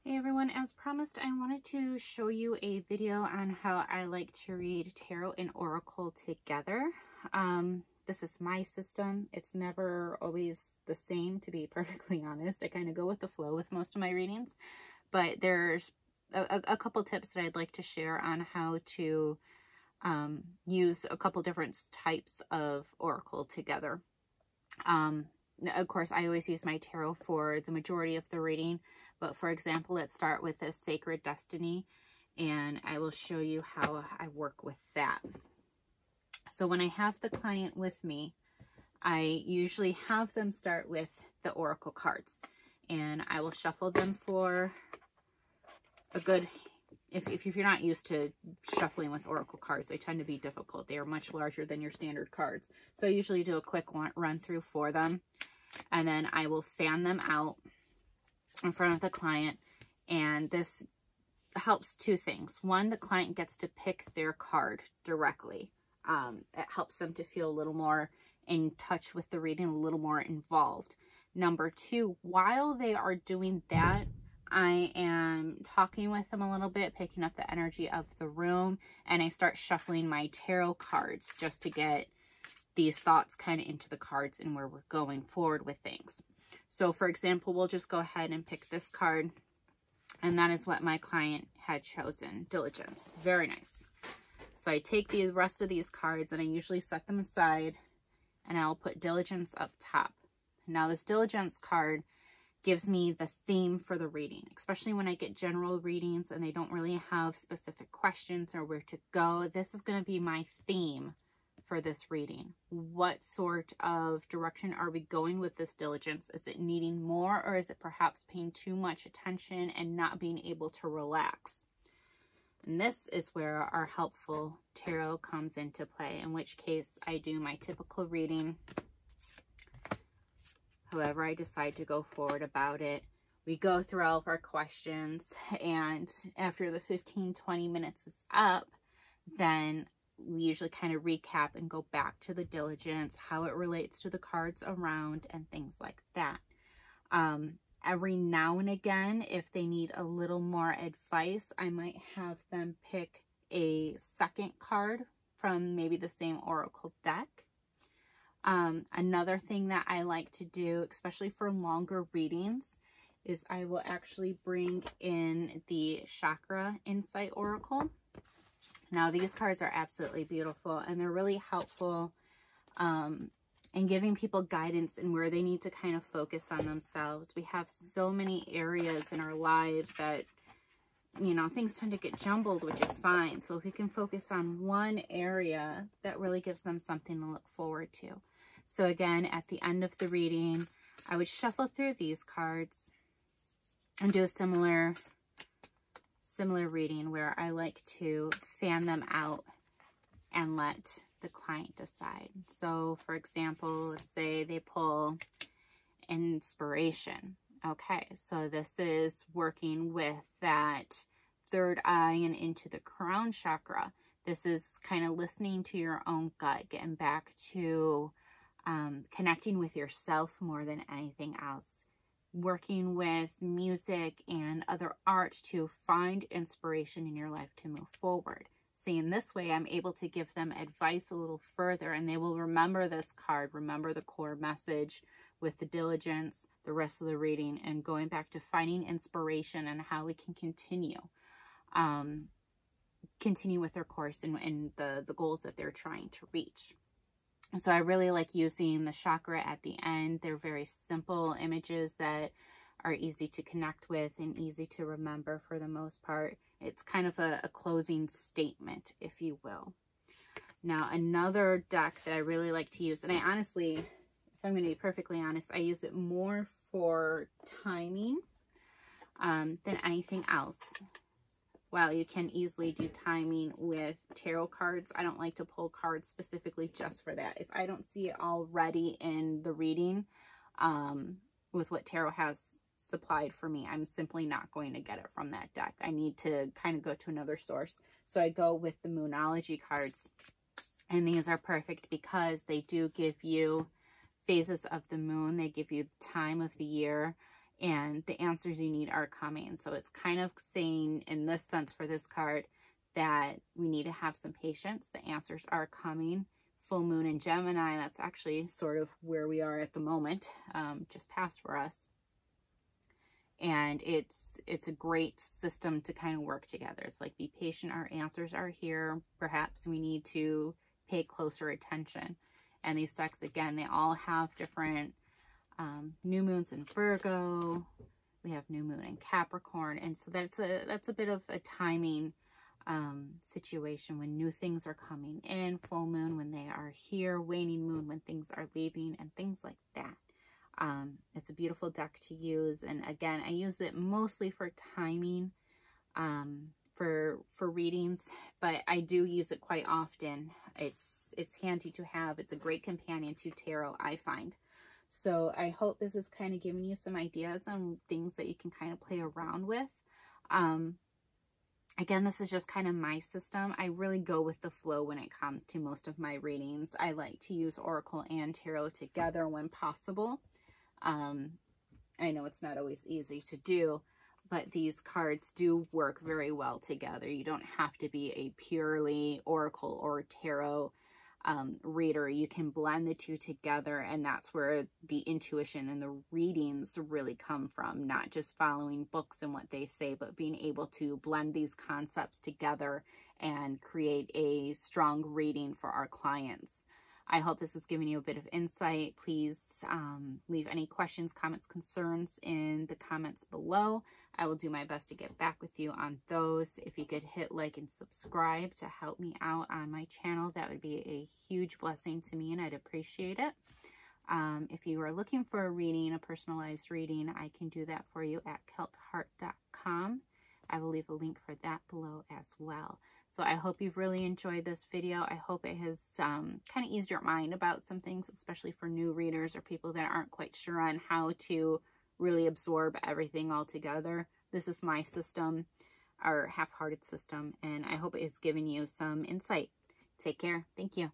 Hey everyone, as promised, I wanted to show you a video on how I like to read tarot and oracle together. This is my system. It's never always the same, to be perfectly honest. I kind of go with the flow with most of my readings, but there's a couple tips that I'd like to share on how to use a couple different types of oracle together. Of course, I always use my tarot for the majority of the reading, but for example, let's start with a Sacred Destiny, and I will show you how I work with that. So when I have the client with me, I usually have them start with the oracle cards, and I will shuffle them for a good, if you're not used to shuffling with oracle cards, they tend to be difficult. They are much larger than your standard cards. So I usually do a quick run through for them, and then I will fan them out in front of the client, and this helps two things. One, the client gets to pick their card directly. It helps them to feel a little more in touch with the reading, a little more involved. Number two, while they are doing that, I am talking with them a little bit, picking up the energy of the room, and I start shuffling my tarot cards just to get these thoughts kind of into the cards and where we're going forward with things. So for example, we'll just go ahead and pick this card, and that is what my client had chosen, Diligence. Very nice. So I take the rest of these cards and I usually set them aside, and I'll put Diligence up top. Now this Diligence card gives me the theme for the reading, especially when I get general readings and they don't really have specific questions or where to go. This is going to be my theme for this reading. What sort of direction are we going with this Diligence? Is it needing more, or is it perhaps paying too much attention and not being able to relax? And this is where our helpful tarot comes into play, in which case I do my typical reading. However I decide to go forward about it. We go through all of our questions, and after the 15-20 minutes is up, then we usually kind of recap and go back to the Diligence, how it relates to the cards around, and things like that. Every now and again, if they need a little more advice, I might have them pick a second card from maybe the same oracle deck. Another thing that I like to do, especially for longer readings, is I will actually bring in the Chakra Insight Oracle. Now these cards are absolutely beautiful, and they're really helpful in giving people guidance in where they need to kind of focus on themselves. We have so many areas in our lives that, you know, things tend to get jumbled, which is fine. So if we can focus on one area, that really gives them something to look forward to. So again, at the end of the reading, I would shuffle through these cards and do a similar reading where I like to fan them out and let the client decide. So for example, let's say they pull Inspiration. Okay, so this is working with that third eye and into the crown chakra. This is kind of listening to your own gut, getting back to connecting with yourself more than anything else. Working with music and other art to find inspiration in your life to move forward. See, in this way, I'm able to give them advice a little further, and they will remember this card, remember the core message with the Diligence, the rest of the reading, and going back to finding inspiration and how we can continue with their course and the goals that they're trying to reach. So I really like using the chakra at the end. They're very simple images that are easy to connect with and easy to remember for the most part. It's kind of a closing statement, if you will. Now, another deck that I really like to use, and I honestly, if I'm going to be perfectly honest, I use it more for timing than anything else. While you can easily do timing with tarot cards, I don't like to pull cards specifically just for that. If I don't see it already in the reading with what tarot has supplied for me, I'm simply not going to get it from that deck. I need to kind of go to another source. So I go with the Moonology cards, and these are perfect because they do give you phases of the moon. They give you the time of the year, and the answers you need are coming. So it's kind of saying in this sense for this card that we need to have some patience. The answers are coming. Full moon in Gemini, that's actually sort of where we are at the moment, just passed for us. And it's a great system to kind of work together. It's like, be patient, our answers are here. Perhaps we need to pay closer attention. And these decks, again, they all have different new moons in Virgo. We have new moon in Capricorn. And so that's a bit of a timing situation when new things are coming in, full moon when they are here, waning moon when things are leaving, and things like that. It's a beautiful deck to use, and again, I use it mostly for timing, for readings, but I do use it quite often. It's handy to have. It's a great companion to tarot, I find. So I hope this is kind of giving you some ideas on things that you can kind of play around with. Again, this is just kind of my system. I really go with the flow when it comes to most of my readings. I like to use Oracle and Tarot together when possible. I know it's not always easy to do, but these cards do work very well together. You don't have to be a purely Oracle or Tarot reader. You can blend the two together, and that's where the intuition and the readings really come from, not just following books and what they say, but being able to blend these concepts together and create a strong reading for our clients. I hope this has given you a bit of insight. Please leave any questions, comments, concerns in the comments below. I will do my best to get back with you on those. If you could hit like and subscribe to help me out on my channel, that would be a huge blessing to me, and I'd appreciate it. If you are looking for a reading, a personalized reading, I can do that for you at keltheart.com. I will leave a link for that below as well. So I hope you've really enjoyed this video. I hope it has kind of eased your mind about some things, especially for new readers or people that aren't quite sure on how to really absorb everything all together. This is my system, our half-hearted system, and I hope it has given you some insight. Take care. Thank you.